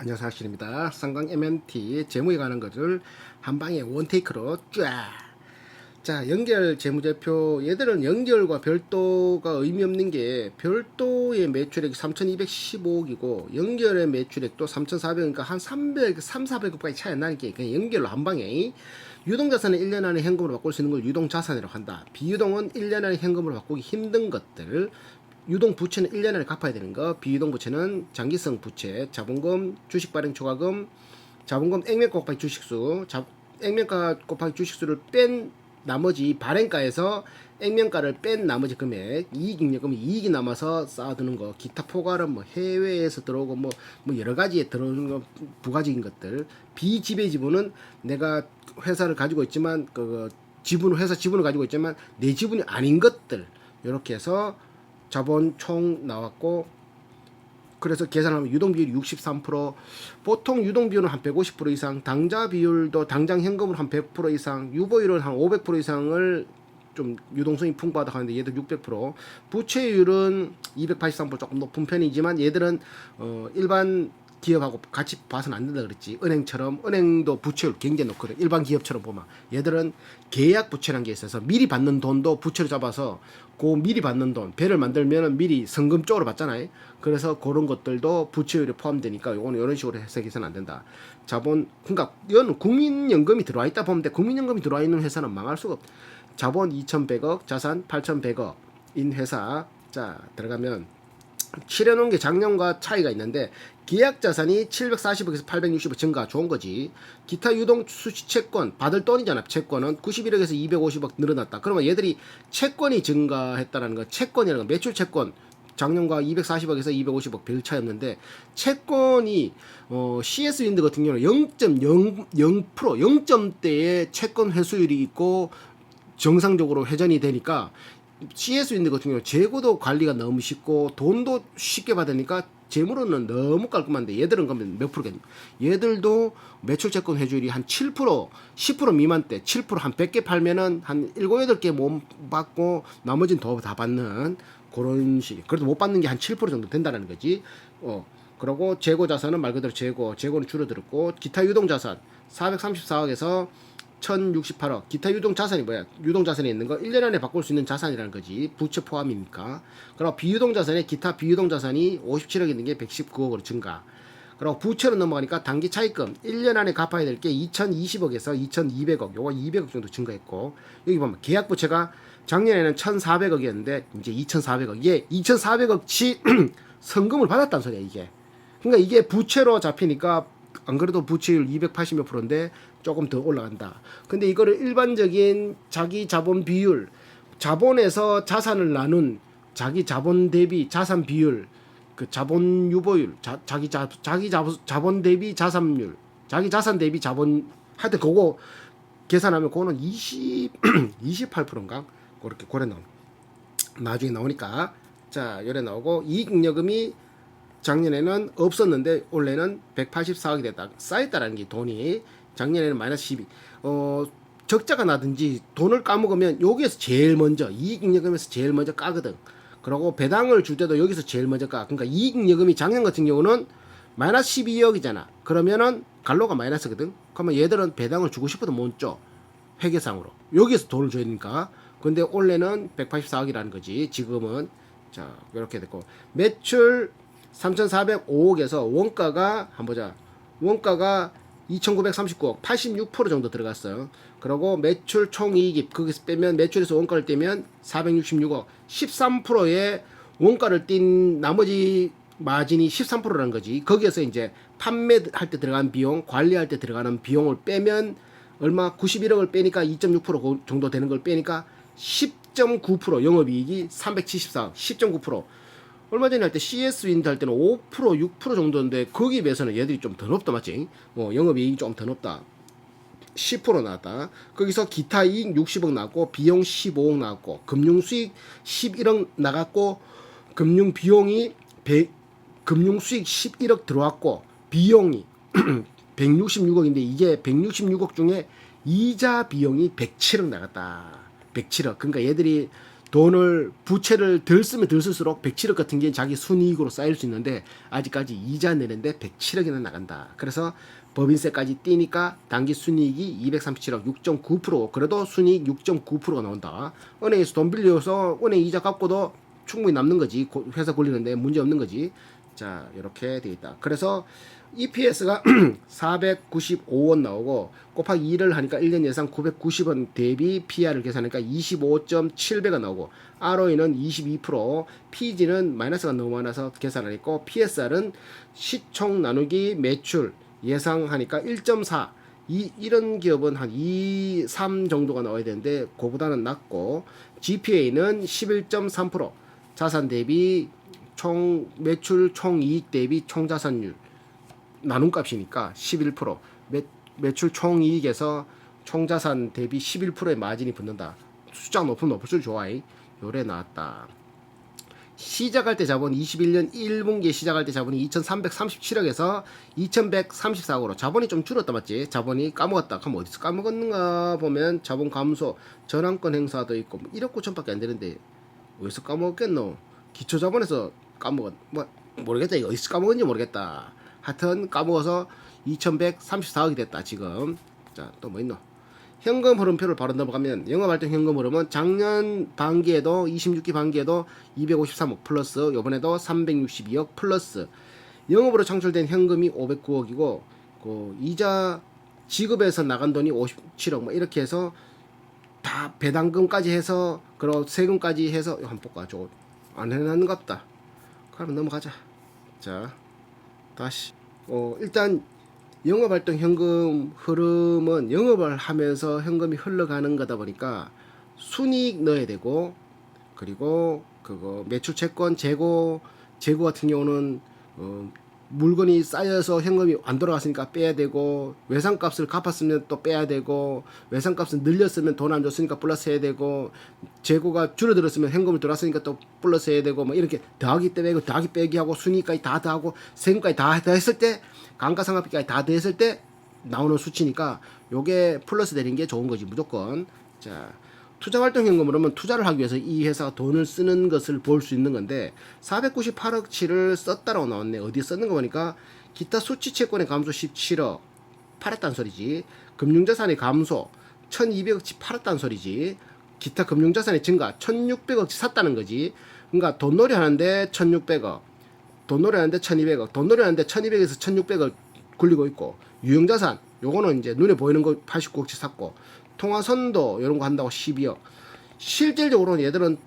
안녕하세요, 하실입니다. 쌍광 MNT 재무에 관한 것을 한 방에 원테이크로 쫙. 자, 연결 재무제표. 얘들은 연결과 별도가 의미 없는 게 별도의 매출액이 3,215억이고 연결의 매출액도 3,400억이니까 한 300, 400억까지 차이 안 나는 게 그냥 연결로 한 방에. 유동자산은 1년 안에 현금으로 바꿀 수 있는 걸 유동자산이라고 한다. 비유동은 1년 안에 현금으로 바꾸기 힘든 것들. 유동 부채는 1년 안에 갚아야 되는 거, 비유동 부채는 장기성 부채, 자본금, 주식 발행 초과금, 자본금 액면 곱하기 주식수, 액면가 곱하기 주식수를 뺀 나머지 발행가에서 액면가를 뺀 나머지 금액, 이익잉여금이 이익이 남아서 쌓아두는 거, 기타 포괄은 뭐 해외에서 들어오고 뭐 여러 가지에 들어오는 거, 부가적인 것들, 비지배 지분은 내가 회사를 가지고 있지만 회사 지분을 가지고 있지만 내 지분이 아닌 것들, 이렇게 해서 자본 총 나왔고, 그래서 계산하면 유동 비율이 63%, 보통 유동 비율은 한 150% 이상, 당자 비율도 당장 현금으로 한 100% 이상, 유보율은 한 500% 이상을 좀 유동성이 풍부하다 하는데 얘도 600%, 부채율은 283% 조금 높은 편이지만 얘들은 일반 기업하고 같이 봐서는 안 된다 그랬지. 은행처럼, 은행도 부채율 굉장히 높거든. 일반 기업처럼 보면 얘들은 계약 부채라는 게 있어서 미리 받는 돈도 부채로 잡아서 그 미리 받는 돈, 배를 만들면 미리 성금 쪽으로 받잖아요. 그래서 그런 것들도 부채율에 포함되니까 요거는 이런 식으로 해석해서는 안 된다. 자본, 그러니까 이건 국민연금이 들어와 있다 보면 돼. 국민연금이 들어와 있는 회사는 망할 수가 없. 자본 2,100억, 자산 8,100억인 회사. 자, 들어가면 칠해놓은 게 작년과 차이가 있는데 계약 자산이 740억에서 860억 증가, 좋은 거지. 기타 유동 수시 채권, 받을 돈이잖아. 채권은 91억에서 250억 늘어났다. 그러면 얘들이 채권이 증가했다라는 거, 채권이라는 거, 매출 채권 작년과 240억에서 250억 별 차이 없는데, 채권이 CS 윈드 같은 경우는 0.00% 0점대의 채권 회수율이 있고 정상적으로 회전이 되니까, CS 윈드 같은 경우 재고도 관리가 너무 쉽고 돈도 쉽게 받으니까 재물은 너무 깔끔한데, 얘들은 그러면 몇 프로겠냐? 얘들도 매출 채권 회주율이 한 7%, 10% 미만대, 7%한 100개 팔면은 한 7, 8개 못 받고 나머지는 더 다 받는 그런 식. 그래도 못 받는 게 한 7% 정도 된다는 거지. 그리고 재고 자산은 말 그대로 재고는 줄어들었고, 기타 유동 자산 434억에서 1068억. 기타 유동 자산이 뭐야? 유동 자산에 있는 거 1년 안에 바꿀 수 있는 자산이라는 거지. 부채 포함이니까. 그리고 비유동 자산에 기타 비유동 자산이 57억 있는 게 119억으로 증가. 그리고 부채로 넘어가니까 단기 차입금 1년 안에 갚아야 될 게 2020억에서 2200억. 요거 200억 정도 증가했고, 여기 보면 계약 부채가 작년에는 1400억이었는데 이제 2400억. 이게 2400억치 성금을 받았다는 소리야, 이게. 그러니까 이게 부채로 잡히니까 안 그래도 부채율 280몇 프로인데 조금 더 올라간다. 근데 이거를 일반적인 자기 자본 비율, 자본에서 자산을 나눈 자기 자본 대비 자산 비율, 그 자본 유보율, 자기 자본 대비 자산율, 자기 자산 대비 자본, 하여튼 그거 계산하면 그거는 28%인가? 그렇게 고래 나중에 나오니까. 자, 요래 나오고, 이익잉여금이 작년에는 없었는데 올해는 184억이 됐다. 쌓였다라는 게 돈이. 작년에는 마이너스 12. 적자가 나든지 돈을 까먹으면 여기에서 제일 먼저, 이익잉여금에서 제일 먼저 까거든. 그리고 배당을 줄 때도 여기서 제일 먼저 까. 그러니까 이익잉여금이 작년 같은 경우는 마이너스 12억이잖아. 그러면은 갈로가 마이너스거든. 그러면 얘들은 배당을 주고 싶어도 못 줘. 회계상으로. 여기에서 돈을 줘야 되니까. 근데 올해는 184억이라는 거지. 지금은. 자, 이렇게 됐고. 매출 3,405억에서 원가가 한번 보자. 원가가 2,939억, 86% 정도 들어갔어요. 그리고 매출 총이익이 거기서 빼면, 매출에서 원가를 떼면 466억, 13%의 원가를 띈 나머지 마진이 13%라는 거지. 거기에서 이제 판매할 때 들어간 비용, 관리할 때 들어가는 비용을 빼면 얼마? 91억을 빼니까 2.6% 정도 되는 걸 빼니까 10.9%, 영업이익이 374억, 10.9%. 얼마 전에 할 때 CS 윈드 할 때는 5%, 6% 정도인데 거기에 비해서는 얘들이 좀 더 높다, 맞지? 영업이익이 좀 더 높다. 10% 나왔다. 거기서 기타 이익 60억 나왔고, 비용 15억 나왔고, 금융 수익 11억 나갔고, 금융 비용이 금융 수익 11억 들어왔고, 비용이 166억인데 이게 166억 중에 이자 비용이 107억 나갔다. 107억. 그러니까 얘들이 돈을 부채를 덜 쓰면 덜 쓸수록 107억 같은 게 자기 순이익으로 쌓일 수 있는데 아직까지 이자 내는데 107억이나 나간다. 그래서 법인세까지 띄니까 단기 순이익이 237억 6.9% 그래도 순이익 6.9%가 나온다. 은행에서 돈 빌려서 은행 이자 갚고도 충분히 남는 거지. 회사 굴리는데 문제 없는 거지. 자, 이렇게 되어 있다. 그래서 EPS가 495원 나오고 곱하기 2를 하니까 1년 예상 990원 대비 PR을 계산하니까 25.7배가 나오고 ROE는 22%, PG는 마이너스가 너무 많아서 계산을 했고 PSR은 시총 나누기 매출 예상하니까 1.4 이런 기업은 한 2, 3 정도가 나와야 되는데 그보다는 낮고 GPA는 11.3% 자산 대비 총 매출 총 이익 대비 총 자산율 나눔값이니까 11% 매출 총 이익에서 총 자산 대비 11%의 마진이 붙는다. 숫자가 높으면 높을수록 좋아. 요래 나왔다. 시작할 때 자본 21년 1분기에 시작할 때 자본이 2337억에서 2134억으로 자본이 좀 줄었다 맞지? 자본이 까먹었다. 그럼 어디서 까먹었는가 보면 자본 감소, 전환권 행사도 있고 1억 9천밖에 안 되는데 어디서 까먹었겠노? 기초자본에서 까먹었 뭐 모르겠다. 이거 어디서 까먹었는지 모르겠다. 하여튼 까먹어서 2134억이 됐다 지금. 자, 또 뭐 있노? 현금 흐름표를 바로 넘어가면 영업활동 현금 흐름은 작년 반기에도 26기 반기에도 253억 플러스 요번에도 362억 플러스 영업으로 창출된 현금이 509억이고 그 이자 지급에서 나간 돈이 57억 뭐 이렇게 해서 다 배당금까지 해서 그리고 세금까지 해서 한번 볼까? 저거 안 해놨는갑다. 그럼 넘어가자. 자, 다시 일단 영업활동 현금 흐름은 영업을 하면서 현금이 흘러가는 거다 보니까 순이익 넣어야 되고 그리고 그거 매출 채권 재고 같은 경우는 물건이 쌓여서 현금이 안 돌아갔으니까 빼야 되고 외상값을 갚았으면 또 빼야 되고 외상값을 늘렸으면 돈 안 줬으니까 플러스 해야 되고 재고가 줄어들었으면 현금을 들어왔으니까 또 플러스 해야 되고 뭐 이렇게 더하기 빼고 더하기 빼기 하고 순이익까지 다 더하고 세금까지 다 더했을 때 감가상각비까지 다 더했을 때 나오는 수치니까 요게 플러스 되는 게 좋은 거지 무조건. 자, 투자활동 현금으로는 투자를 하기 위해서 이 회사가 돈을 쓰는 것을 볼 수 있는 건데 498억치를 썼다라고 나왔네. 어디에 썼는 거 보니까 기타 수취채권의 감소 17억 팔았다는 소리지. 금융자산의 감소 1200억치 팔았다는 소리지. 기타 금융자산의 증가 1600억치 샀다는 거지. 그러니까 돈놀이 하는데 1600억 돈놀이 하는데 1200억 돈놀이 하는데 1200에서 1600억 굴리고 있고 유형자산 요거는 이제 눈에 보이는 거 89억치 샀고 통화선도 이런 거 한다고 12억. 실질적으로는 얘들은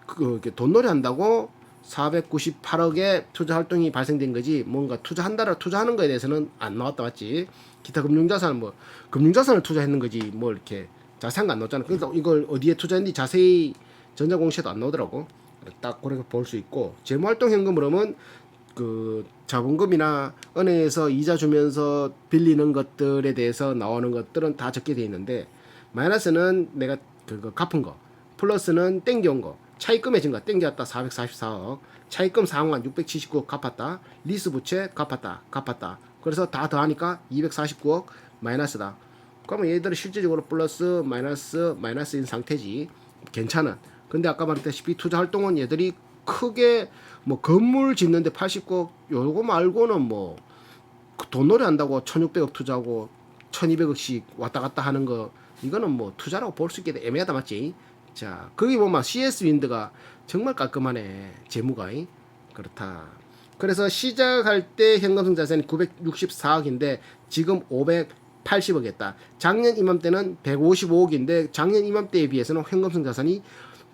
돈놀이 한다고 498억의 투자 활동이 발생된 거지 뭔가 투자하는 거에 대해서는 안 나왔다 맞지? 기타 금융자산 뭐 금융자산을 투자했는 거지 뭐 이렇게 자세한 거 안 나왔잖아. 그러니까 이걸 어디에 투자했는지 자세히 전자공시에도 안 나오더라고. 딱 그렇게 볼 수 있고 재무활동 현금으로는 그 자본금이나 은행에서 이자 주면서 빌리는 것들에 대해서 나오는 것들은 다 적게 돼 있는데 마이너스는 내가 그거 갚은 거, 플러스는 땡겨온 거, 차입금의 증가 땡겨왔다 444억, 차입금 상환 679억 갚았다, 리스 부채 갚았다. 그래서 다 더하니까 249억 마이너스다. 그러면 얘들은 실질적으로 플러스 마이너스인 상태지. 괜찮아. 근데 아까 말했다시피 투자 활동은 얘들이 크게 뭐 건물 짓는데 89억 요거 말고는 뭐 돈놀이 한다고 1600억 투자하고 1200억씩 왔다 갔다 하는 거 이거는 뭐 투자라고 볼 수 있게 애매하다 맞지? 자, 거기 보면 CS 윈드가 정말 깔끔하네. 재무가 그렇다. 그래서 시작할 때 현금성 자산이 964억인데 지금 580억 했다. 작년 이맘때는 155억인데 작년 이맘때에 비해서는 현금성 자산이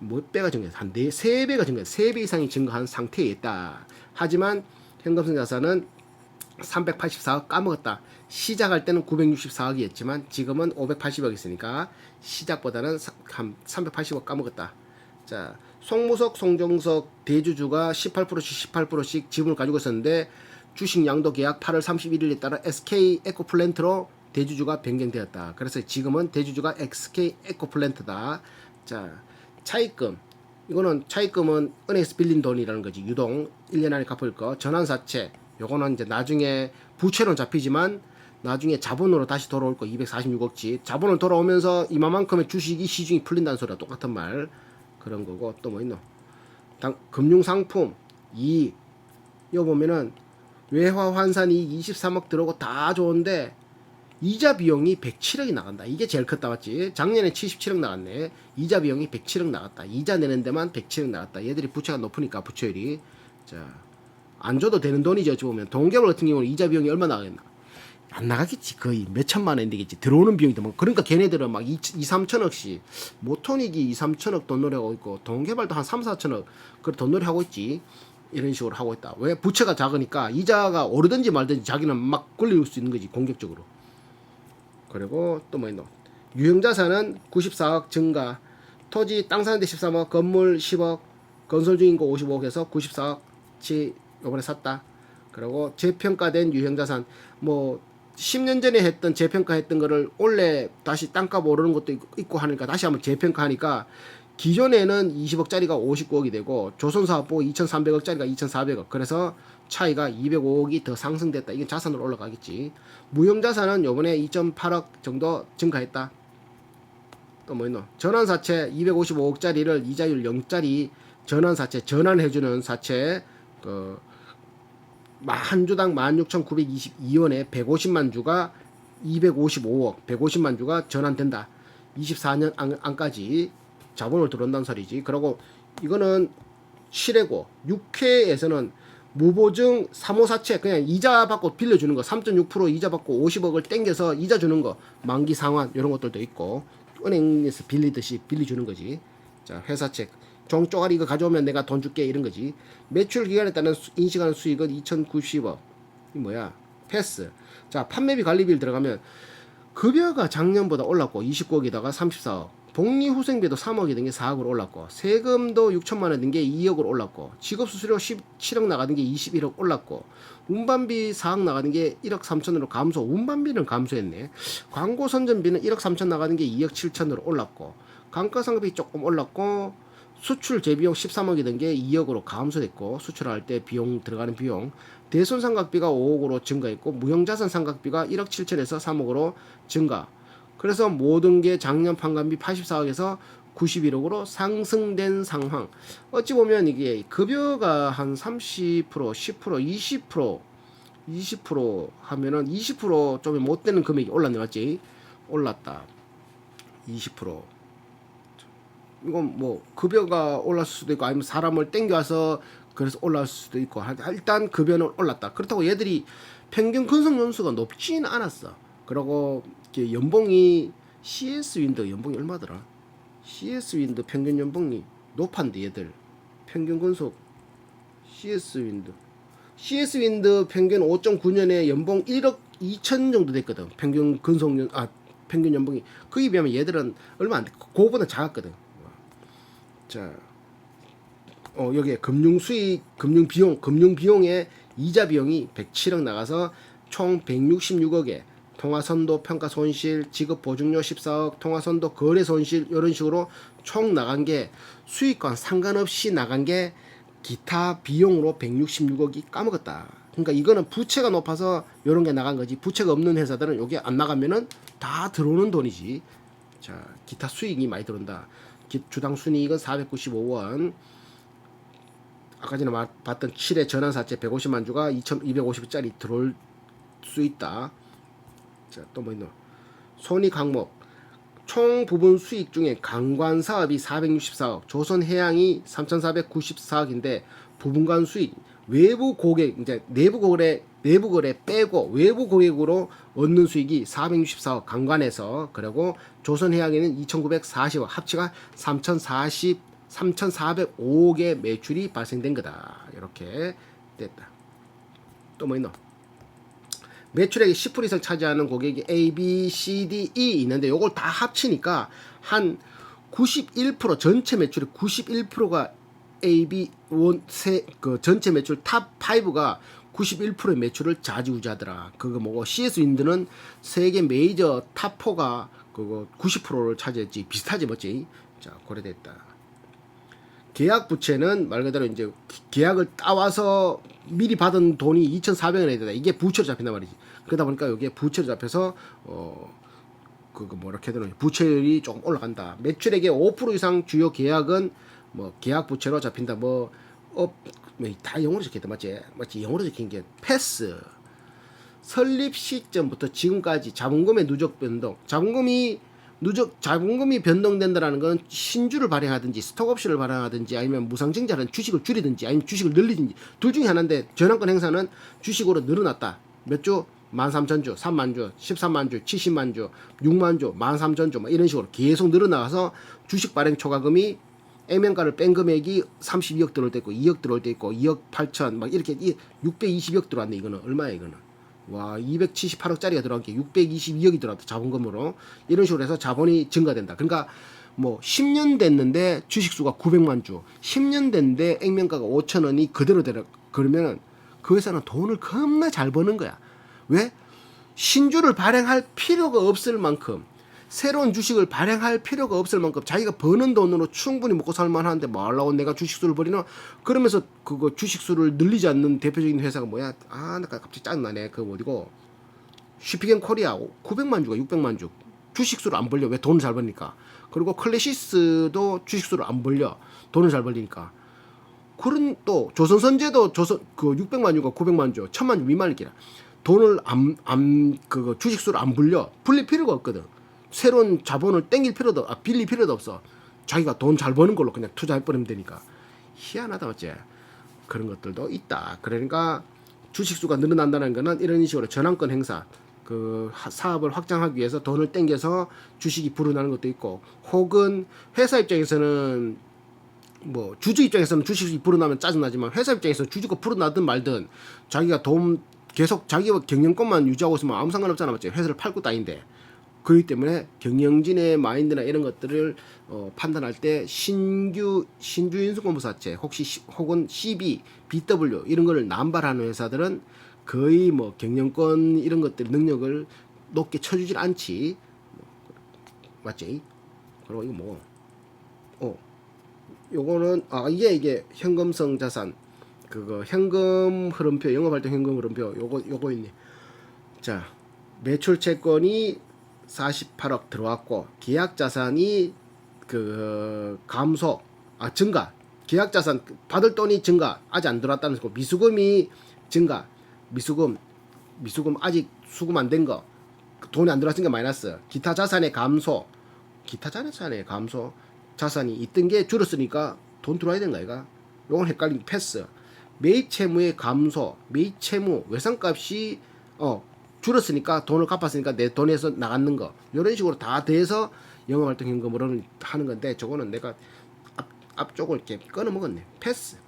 몇 배가 증가했다. 한 3배가 증가했다. 3배 이상이 증가한 상태에 있다. 하지만 현금성 자산은 384억 까먹었다. 시작할 때는 964억이었지만 지금은 580억 있으니까 시작보다는 한 380억 까먹었다. 자, 송무석, 송정석 대주주가 18%씩 지분을 가지고 있었는데 주식 양도 계약 8월 31일에 따라 SK 에코플랜트로 대주주가 변경되었다. 그래서 지금은 대주주가 SK 에코플랜트다. 자, 차입금. 이거는 차입금은 은행에서 빌린 돈이라는 거지. 유동 1년 안에 갚을 거. 전환사채. 요거는 이제 나중에 부채로 잡히지만 나중에 자본으로 다시 돌아올 거 246억치. 자본으로 돌아오면서 이만큼의 주식이 시중이 풀린다는 소리야. 똑같은 말. 그런 거고 또 뭐 있노? 금융상품 이익 요 보면은 외화 환산이 23억 들어오고 다 좋은데 이자 비용이 107억이 나간다. 이게 제일 컸다 맞지? 작년에 77억 나갔네. 이자 비용이 107억 나갔다. 이자 내는 데만 107억 나갔다. 얘들이 부채가 높으니까 부채율이 자, 안 줘도 되는 돈이죠. 어찌 보면 동계물 같은 경우는 이자 비용이 얼마 나가겠나? 안 나가겠지. 거의 몇 천만 원 되겠지. 들어오는 비용이도 뭐 그러니까 걔네들은 막 2, 3천억씩 모토닉이 2, 3천억 돈놀이 하고 있고 동개발도 한 3, 4천억 그 돈놀이 하고 있지. 이런 식으로 하고 있다. 왜? 부채가 작으니까 이자가 오르든지 말든지 자기는 막 굴릴 수 있는 거지. 공격적으로. 그리고 또 뭐 있노? 유형자산은 94억 증가, 토지 땅 사는데 13억, 건물 10억, 건설 중인 거 55억 해서 94억치 요번에 샀다. 그리고 재평가된 유형자산 뭐 10년 전에 했던 재평가했던 거를 올해 다시 땅값 오르는 것도 있고 하니까 다시 한번 재평가하니까 기존에는 20억짜리가 59억이 되고 조선사업부 2,300억짜리가 2,400억. 그래서 차이가 205억이 더 상승됐다. 이게 자산으로 올라가겠지. 무형자산은 요번에 2.8억 정도 증가했다. 또 뭐 있노? 전환사채 255억짜리를 이자율 0짜리 전환사채 전환해주는 사채 한 주당 16,922원에 150만 주가 255억 150만 주가 전환된다. 24년 안까지 자본을 들어온다는 소리지. 그리고 이거는 7회고 6회에서는 무보증 3호사채 그냥 이자 받고 빌려주는 거 3.6% 이자 받고 50억을 땡겨서 이자 주는 거 만기 상환 이런 것들도 있고 은행에서 빌리듯이 빌려주는 거지. 자, 회사채 종쪼가리 이거 가져오면 내가 돈 줄게 이런 거지. 매출 기간에 따른 인식하는 수익은 2,090억. 이 뭐야? 패스. 자, 판매비 관리비를 들어가면 급여가 작년보다 올랐고 29억에다가 34억. 복리후생비도 3억이 된 게 4억으로 올랐고 세금도 6천만 원 된 게 2억으로 올랐고 직업수수료 17억 나가는 게 21억 올랐고 운반비 4억 나가는 게 1억 3천으로 감소. 운반비는 감소했네. 광고 선전비는 1억 3천 나가는 게 2억 7천으로 올랐고 감가상각비 조금 올랐고 수출 재비용 13억이 된 게 2억으로 감소됐고 수출할 때 비용 들어가는 비용 대손상각비가 5억으로 증가했고 무형자산 상각비가 1억 7천에서 3억으로 증가. 그래서 모든 게 작년 판관비 84억에서 91억으로 상승된 상황. 어찌 보면 이게 급여가 한 30%, 10%, 20% 하면은 20% 못 되는 금액이 올랐네 맞지? 올랐다. 20%. 이건 뭐 급여가 올랐을 수도 있고 아니면 사람을 땡겨와서 그래서 올랐을 수도 있고 일단 급여는 올랐다. 그렇다고 얘들이 평균 근속 연수가 높지는 않았어. 그리고 연봉이 CS 윈드 연봉이 얼마더라? CS 윈드 평균 연봉이 높았는데 얘들 평균 근속 CS 윈드 평균 5.9년에 연봉 1억 2천 정도 됐거든. 평균 근속 평균 연봉이 그에 비하면 얘들은 얼마 안 돼. 그거보다 작았거든. 자, 여기에 금융 수익, 금융 비용에 이자 비용이 107억 나가서 총 166억에 통화선도 평가 손실, 지급 보증료 14억, 통화선도 거래 손실 이런 식으로 총 나간 게 수익과 상관없이 나간 게 기타 비용으로 166억이 까먹었다. 그러니까 이거는 부채가 높아서 이런 게 나간 거지. 부채가 없는 회사들은 여기 안 나가면은 다 들어오는 돈이지. 자, 기타 수익이 많이 들어온다. 주당 순이익은 495원. 아까 전에 봤던 7회 전환사채 150만 주가 2,250짜리 들어올 수 있다. 자, 또 뭐 있노? 손익 항목. 총 부분 수익 중에 관광 사업이 464억, 조선해양이 3,494억인데 부분간 수익, 외부 고객 이제 내부 거래 빼고 외부 고객으로 얻는 수익이 464억 관광에서 그리고 조선해양에는 2,940억 합치가 3,405억의 매출이 발생된 거다. 이렇게 됐다. 또 뭐 있노? 매출액의 10% 이상 차지하는 고객이 A, B, C, D, E 있는데 요걸 다 합치니까 한 91% 전체 매출의 91%가 A, B, 그 전체 매출 탑 5가 91%의 매출을 좌지우지하더라. 그거 뭐고 CS 윈드는 세계 메이저 탑 4가 그거 90%를 차지했지. 비슷하지 뭐지? 자, 고려됐다. 계약 부채는 말 그대로 이제 계약을 따와서 미리 받은 돈이 2,400원이 되다. 이게 부채로 잡힌단 말이지. 그러다 보니까 여기에 부채로 잡혀서 그거 뭐라 해야 되나 부채율이 조금 올라간다. 매출액의 5% 이상 주요 계약은 뭐 계약 부채로 잡힌다 다 영어로 적혀있다 맞지 영어로 적힌 게 패스 설립 시점부터 지금까지 자본금의 누적 변동 자본금이 변동된다라는 건 신주를 발행하든지 스톡옵션을 발행하든지 아니면 무상증자는 주식을 줄이든지 아니면 주식을 늘리든지 둘 중에 하나인데 전환권 행사는 주식으로 늘어났다. 몇 주? 13,000주, 3만주, 13만주, 70만주, 6만주, 13,000주 뭐 이런 식으로 계속 늘어나가서 주식 발행 초과금이 액면가를 뺀 금액이 32억 들어올 때 있고 2억 들어올 때 있고 2억 8천 막 이렇게 620억 들어왔네. 이거는 얼마야 이거는. 와 278억짜리가 들어간 게 622억이 들어왔다. 자본금으로. 이런 식으로 해서 자본이 증가된다. 그러니까 뭐 10년 됐는데 주식수가 900만 주 10년 됐는데 액면가가 5천원이 그대로 되라. 그러면은 그 회사는 돈을 겁나 잘 버는 거야. 왜? 신주를 발행할 필요가 없을 만큼 새로운 주식을 발행할 필요가 없을 만큼 자기가 버는 돈으로 충분히 먹고 살만하는데 뭐 하려고 내가 주식수를 버리나? 그러면서 그거 주식수를 늘리지 않는 대표적인 회사가 뭐야? 나 갑자기 짜증나네. 그거 어디고? 쉬피겐 코리아 900만 주가 600만 주 주식수를 안 벌려. 왜? 돈을 잘 버니까. 그리고 클래시스도 주식수를 안 벌려. 돈을 잘 벌리니까. 그런 또 조선선제도 그 600만 주가 900만 주 1000만 주 미만이기라. 돈을 그거 주식수를 안 불릴 필요가 없거든. 새로운 자본을 땡길 필요도 빌릴 필요도 없어. 자기가 돈 잘 버는 걸로 그냥 투자해버리면 되니까. 희한하다 맞지? 그런 것들도 있다. 그러니까 주식수가 늘어난다는 거는 이런 식으로 전환권 행사 그 사업을 확장하기 위해서 돈을 땡겨서 주식이 불어나는 것도 있고 혹은 회사 입장에서는 뭐 주주 입장에서는 주식이 불어나면 짜증나지만 회사 입장에서는 주주가 불어나든 말든 자기가 돈 계속 자기가 경영권만 유지하고 있으면 아무 상관없잖아 맞지? 회사를 팔고 따인데 그렇기 때문에 경영진의 마인드나 이런 것들을 판단할 때 신주인수권부사채 혹은 CB, BW 이런 거를 남발하는 회사들은 거의 뭐 경영권 이런 것들 능력을 높게 쳐주질 않지 맞지? 그리고 이거 뭐 요거는 이게 현금성 자산 그거 현금 흐름표 영업활동 현금 흐름표 요거 있네. 자 매출 채권이 48억 들어왔고 계약자산이 그 감소 증가 계약자산 받을 돈이 증가 아직 안 들어왔다는 거 미수금이 증가 미수금 아직 수금 안 된 거 돈이 안 들어왔으니까 마이너스 기타 자산의 감소 자산이 있던 게 줄었으니까 돈 들어와야 되는 거 아이가 요건 헷갈린 패스 매입 채무의 감소 매입 채무 외상값이 줄었으니까 돈을 갚았으니까 내 돈에서 나가는 거 이런 식으로 다 돼서 영업활동 현금으로는 하는 건데 저거는 내가 앞쪽을 이렇게 끊어 먹었네. 패스.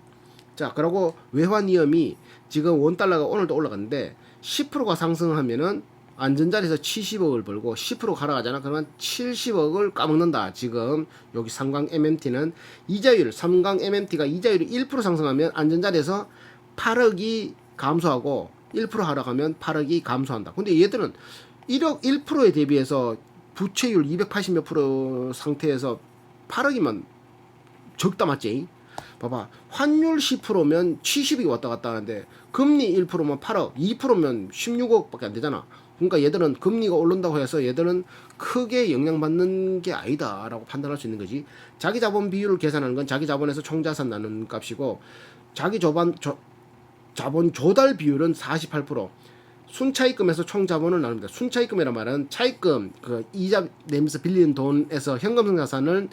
자 그리고 외환위험이 지금 원달러가 오늘도 올라갔는데 10%가 상승하면은 안전자리에서 70억을 벌고 10%가 하락하잖아. 그러면 70억을 까먹는다. 지금 여기 삼강 MMT는 이자율 삼강 MMT가 이자율이 1% 상승하면 안전자리에서 8억이 감소하고 1% 하락하면 8억이 감소한다. 근데 얘들은 1억 1%에 대비해서 부채율 280 몇 프로 상태에서 8억이면 적다 맞지? 봐봐. 환율 10%면 70이 왔다 갔다 하는데 금리 1%면 8억, 2%면 16억밖에 안 되잖아. 그러니까 얘들은 금리가 오른다고 해서 얘들은 크게 영향받는 게 아니다라고 판단할 수 있는 거지. 자기 자본 비율을 계산하는 건 자기 자본에서 총자산 나누는 값이고 자기 자본 조달 비율은 48%. 순차입금에서 총 자본을 나눕니다. 순차입금이란 말은 차입금 그 이자 내면서 빌리는 돈에서 현금성 자산을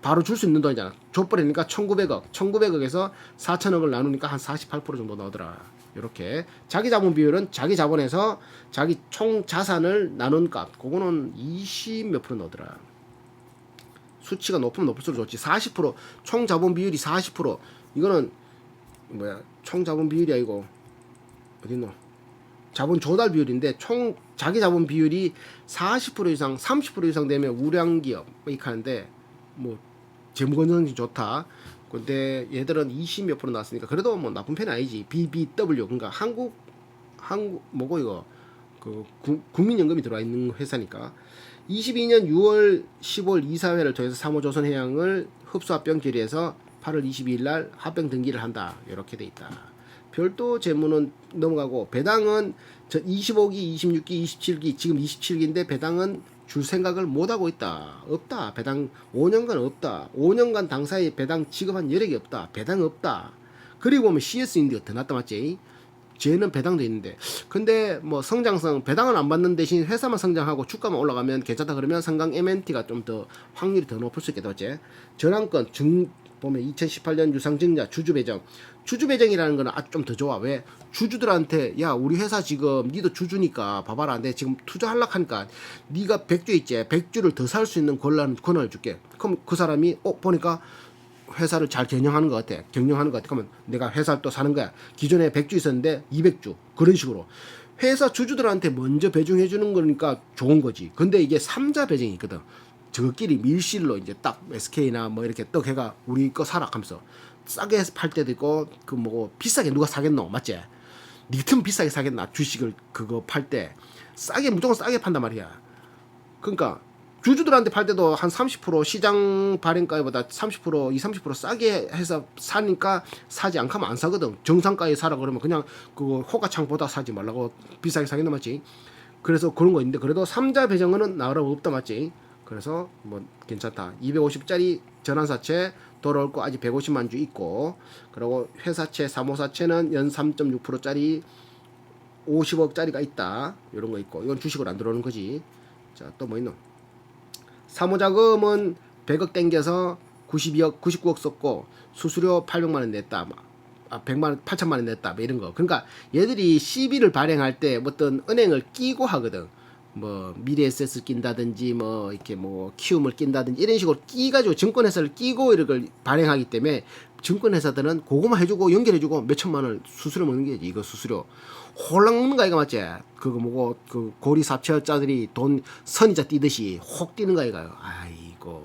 바로 줄 수 있는 돈이잖아. 줘버리니까 1900억에서 4000억을 나누니까 한 48% 정도 나오더라. 이렇게 자기 자본 비율은 자기 자본에서 자기 총 자산을 나눈 값 그거는 20 몇 프로 나오더라. 수치가 높으면 높을수록 좋지. 40%총 자본 비율이 40% 이거는 뭐야 총 자본 비율이 아니고 어딨노 자본 조달 비율인데 총 자기 자본 비율이 40% 이상 30% 이상 되면 우량기업 이렇게 하는데 뭐 재무건전성이 좋다. 근데 얘들은 20 몇 프로 나왔으니까 그래도 뭐 나쁜 편이 아니지. BBW 그러니까 한국 뭐고 이거 그 국민연금이 들어와 있는 회사니까 22년 6월 10월 이사회를 통해서 3호 조선해양을 흡수합병 결의해서 8월 22일 날 합병 등기를 한다. 이렇게 돼 있다. 별도 재무는 넘어가고 배당은 25기, 26기, 27기 지금 27기인데 배당은 줄 생각을 못하고 있다. 없다. 배당 5년간 없다. 5년간 당사에 배당 지급한 여력이 없다. 배당 없다. 그리고 보면 CS 인디가 더 낫다 맞지? 쟤는 배당도 있는데 근데 뭐 성장성 배당은 안 받는 대신 회사만 성장하고 주가만 올라가면 괜찮다 그러면 삼강 MNT가 좀 더 확률이 더 높을 수 있겠다 맞지? 전환권 보면 2018년 유상증자 주주배정이라는 거는 아주 좀 더 좋아. 왜? 주주들한테 야 우리 회사 지금 니도 주주니까 봐봐라 내 지금 투자하려고 하니까 니가 100주 있지 100주를 더 살 수 있는 권한을 줄게. 그럼 그 사람이 보니까 회사를 잘 경영하는 것 같아. 그러면 내가 회사를 또 사는 거야. 기존에 100주 있었는데 200주. 그런 식으로. 회사 주주들한테 먼저 배정해 주는 거니까 좋은 거지. 근데 이게 3자 배정이 있거든. 저끼리 밀실로 이제 딱 SK나 뭐 이렇게 떡 해가 우리 거 사라 하면서 싸게 팔 때도 있고 그 뭐 비싸게 누가 사겠노 맞지? 니튼 비싸게 사겠나 주식을 그거 팔 때 싸게 무조건 싸게 판단 말이야. 그러니까 주주들한테 팔 때도 한 30% 시장 발행가보다 30% 30% 싸게 해서 사니까 사지 않고면 안 사거든. 정상가에 사라 그러면 그냥 그거 호가창보다 사지 말라고 비싸게 사겠나 맞지? 그래서 그런 거 있는데 그래도 3자 배정은 나으라고 없다 맞지? 그래서 뭐 괜찮다. 250짜리 전환사채 돌아올 거 아직 150만 주 있고 그리고 회사채 3호사채는 연 3.6%짜리 50억짜리가 있다. 이런 거 있고 이건 주식으로 안 들어오는 거지. 자, 또 뭐 있노? 사모자금은 100억 땡겨서 92억, 99억 썼고 수수료 800만 원 냈다. 100만 원, 8천만 원 냈다. 뭐 이런 거. 그러니까 얘들이 CB를 발행할 때 어떤 은행을 끼고 하거든. 뭐 미래에셋을 낀다든지 뭐 이렇게 뭐 키움을 낀다든지 이런 식으로 끼가지고 증권회사를 끼고 이런 걸 발행하기 때문에 증권회사들은 그거만 해주고 연결해주고 몇 천만 원 수수료 먹는 게지. 이거 수수료 홀랑 먹는 거 아이가 맞지? 그거 뭐고 그 고리 사채자들이 돈 선이자 뛰듯이 혹 뛰는 거 아이가요. 아이고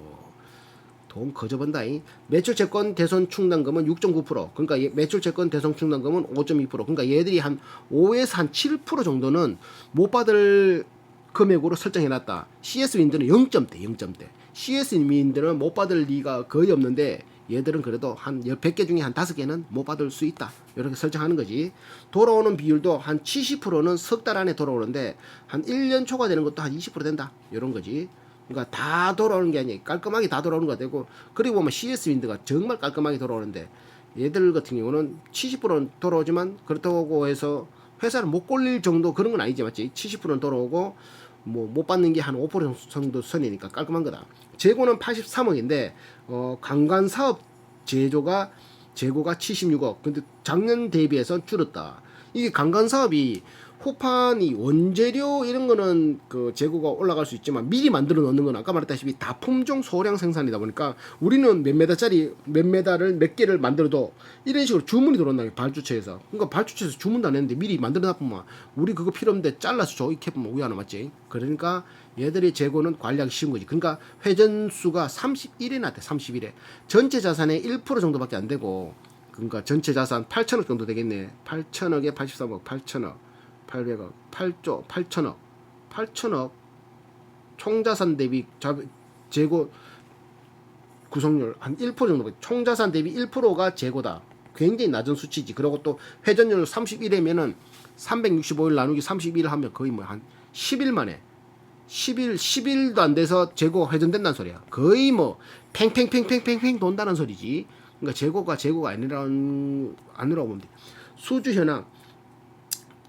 돈 거저 번다잉. 매출채권 대손 충당금은 6.9%. 그러니까 매출채권 대손 충당금은 5.2%. 그러니까 얘들이 한 5에서 한 7% 정도는 못 받을 금액으로 설정해놨다. CS 윈드는 0점대. CS 윈드는 못 받을 리가 거의 없는데 얘들은 그래도 한 100개 중에 한 5개는 못 받을 수 있다. 이렇게 설정하는 거지. 돌아오는 비율도 한 70%는 석 달 안에 돌아오는데 한 1년 초가 되는 것도 한 20% 된다. 이런 거지. 그러니까 다 돌아오는 게 아니에요. 깔끔하게 다 돌아오는 거 되고 그리고 보면 CS 윈드가 정말 깔끔하게 돌아오는데 얘들 같은 경우는 70%는 돌아오지만 그렇다고 해서 회사를 못 꼴릴 정도 그런 건 아니지 맞지? 70%는 돌아오고 뭐 못 받는 게 한 5% 정도 선이니까 깔끔한 거다. 재고는 83억인데 관광 사업 재고가 76억. 근데 작년 대비해서 줄었다. 이게 관광 사업이 호판이 원재료 이런 거는 그 재고가 올라갈 수 있지만 미리 만들어 놓는 건 아까 말했다시피 다 품종 소량 생산이다 보니까 우리는 몇 메다짜리 몇 메다를 몇 개를 만들어도 이런 식으로 주문이 들어온다 발주처에서. 그러니까 발주처에서 주문도 안 했는데 미리 만들어 놨구만. 우리 그거 필요 없는데 잘라서 줘 이렇게 보면 우야나 맞지? 그러니까 얘들의 재고는 관리하기 쉬운 거지. 그러니까 회전수가 31에 나대 31에 전체 자산의 1% 정도밖에 안 되고 그러니까 전체 자산 8천억 정도 되겠네. 8천억에 83억 8천억 800억, 8조, 8천억, 총자산 대비 재고 구성률 한 1% 정도, 총자산 대비 1%가 재고다. 굉장히 낮은 수치지. 그리고 또 회전율 31이면은 365일 나누기 31 하면 거의 뭐 한 10일 만에 10일도 안 돼서 재고 회전된다는 소리야. 거의 뭐 팽팽팽팽팽팽 돈다는 소리지. 그러니까 재고가 아니라고 보면 돼. 수주 현황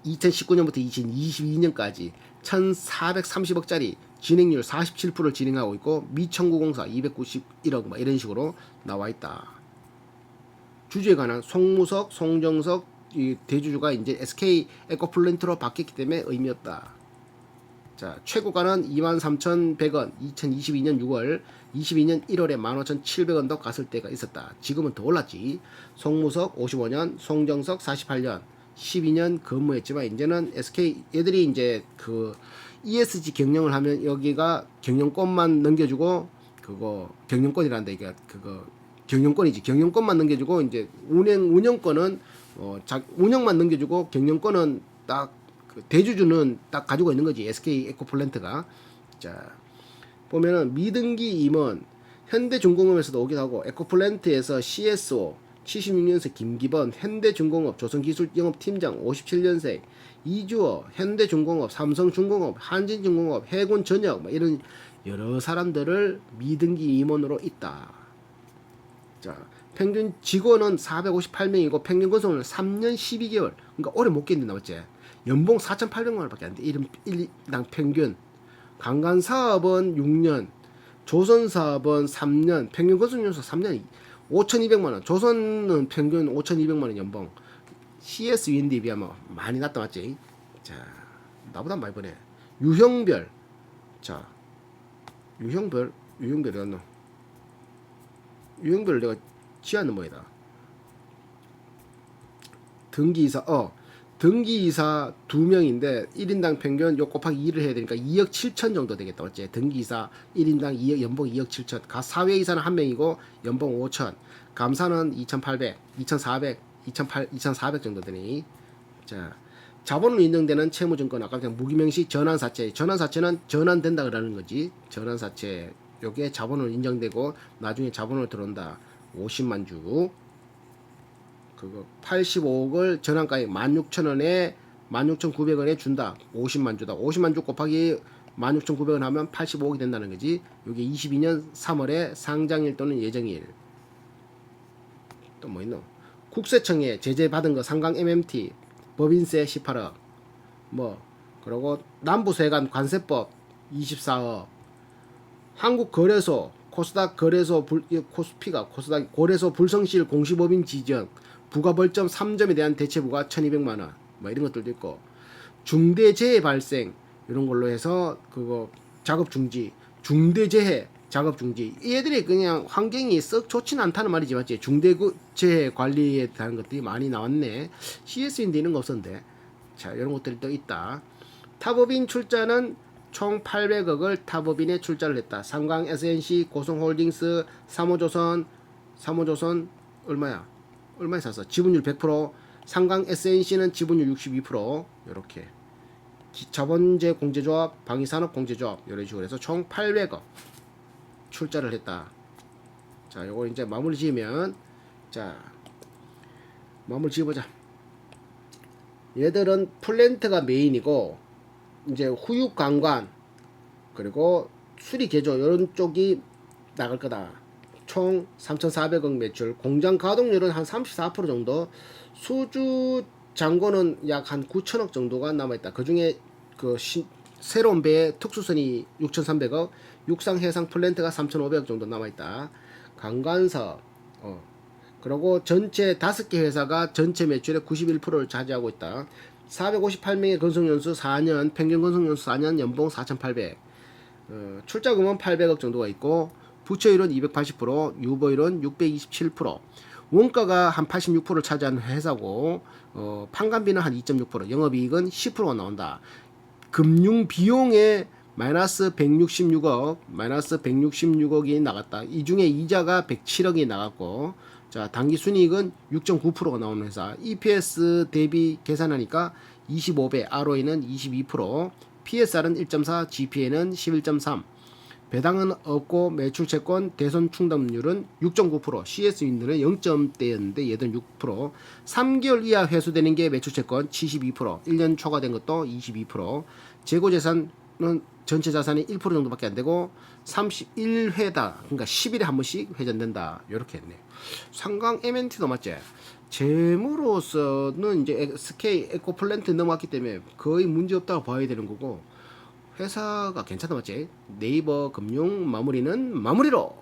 2019년부터 2022년까지 1,430억짜리 진행률 47%를 진행하고 있고 미청구공사 291억 뭐 이런 식으로 나와 있다. 주주에 관한 송무석, 송정석 이 대주주가 이제 SK 에코플랜트로 바뀌었기 때문에 의미 없다. 자, 최고가는 23,100원 2022년 6월 22년 1월에 15,700원도 갔을 때가 있었다. 지금은 더 올랐지. 송무석 55년, 송정석 48년 12년 근무했지만 이제는 SK 얘들이 이제 그 ESG 경영을 하면 여기가 경영권만 넘겨주고 그거 경영권이란다 이게 그거 경영권이지. 경영권만 넘겨주고 이제 운영권은 운영만 넘겨주고 경영권은 딱 그 대주주는 딱 가지고 있는 거지. SK 에코플랜트가. 자, 보면은 미등기 임원 현대중공업에서도 오기도 하고 에코플랜트에서 CSO 76년생 김기번, 현대중공업 조선기술영업팀장 57년생 이주호, 현대중공업, 삼성중공업, 한진중공업, 해군전역 뭐 이런 여러 사람들을 미등기 임원으로 있다. 자, 평균 직원은 458명이고 평균 근속은 3년 12개월. 그러니까 오래 못 견딘다 맞지? 연봉 4,800만 원밖에 안 돼. 1인당 평균. 강간사업은 6년, 조선사업은 3년, 평균 근속연수 3년 5,200만 원. 조선은 평균 5,200만 원 연봉. CS 윈디에 비하면 많이 낮다 맞지? 자, 나보다 많이 버네. 유형별. 자, 유형별 어딨노? 유형별을 내가 지하는 뭐이다. 등기이사 2명인데 1인당 평균 요 곱하기 2를 해야 되니까 2억 7천 정도 되겠다. 맞지? 등기이사 1인당 2억, 연봉 2억 7천. 사회이사는 1명이고 연봉 5천. 감사는 2,800, 2,400, 2,400 정도 되니. 자, 자본으로 인정되는 채무증권 아까 그냥 무기명시 전환사채. 전환사채는 전환된다 그러는 거지. 전환사채. 요게 자본으로 인정되고 나중에 자본으로 들어온다. 50만 주. 그거 85억을 전환가액 16,000원에 16,900원에 준다. 50만 주다. 50만 주 곱하기 16,900원 하면 85억이 된다는 거지. 요게 22년 3월에 상장일 또는 예정일. 또 뭐 있노? 국세청에 제재받은 거 상강 MMT 법인세 18억. 뭐 그리고 남부세관 관세법 24억. 한국거래소 코스닥 거래소 코스피가 코스닥 거래소 불성실 공시법인 지정 부가벌점 3점에 대한 대체부가 1,200만 원. 뭐 이런 것들도 있고 중대재해 발생 이런 걸로 해서 그거 작업 중지, 중대재해 작업 중지. 얘들이 그냥 환경이 썩 좋지는 않다는 말이지 맞지? 중대재해 관리에 대한 것들이 많이 나왔네. CS인데 이런 거 없었는데. 자, 이런 것들이 또 있다. 타법인 출자는 총 800억을 타법인에 출자를 했다. 삼강 SNC, 고성홀딩스, 삼호조선 얼마야? 얼마에 샀어? 지분율 100%, 삼강 SNC는 지분율 62%. 이렇게 자본재 공제조합, 방위산업 공제조합 이런 식으로 해서 총 800억 출자를 했다. 자, 요거 이제 마무리 지으면 자, 마무리 지어보자. 얘들은 플랜트가 메인이고 이제 후육 관관 그리고 수리 개조 이런 쪽이 나갈 거다. 총 3,400억 매출, 공장 가동률은 한 34% 정도, 수주 잔고는 약 한 9천억 정도가 남아있다. 그 중에 그 새로운 배의 특수선이 6,300억, 육상 해상 플랜트가 3,500억 정도 남아있다. 관관사업, 그리고 전체 5개 회사가 전체 매출의 91%를 차지하고 있다. 458명의 건속연수 4년, 평균 건속연수 4년, 연봉 4,800. 출자금은 800억 정도가 있고 부채율은 280%, 유보율은 627%. 원가가 한 86%를 차지하는 회사고 판관비는 한 2.6%, 영업이익은 10%가 나온다. 금융 비용에 마이너스 166억이 나갔다. 이 중에 이자가 107억이 나갔고, 자, 당기 순이익은 6.9%가 나오는 회사. EPS 대비 계산하니까 25배, ROE는 22%, PSR은 1.4, GPA는 11.3. 배당은 없고 매출 채권 대손 충당률은 6.9%, CS윈들은 0점대였는데 얘들은 6%, 3개월 이하 회수되는 게 매출 채권 72%, 1년 초과된 것도 22%, 재고 재산은 전체 자산이 1% 정도밖에 안 되고 31회다. 그러니까 10일에 한 번씩 회전된다. 이렇게 했네. 상강 MNT도 맞지? 재무로서는 이제 SK 에코플랜트 넘어왔기 때문에 거의 문제 없다고 봐야 되는 거고, 회사가 괜찮다 맞지? 네이버 금융 마무리는 마무리로.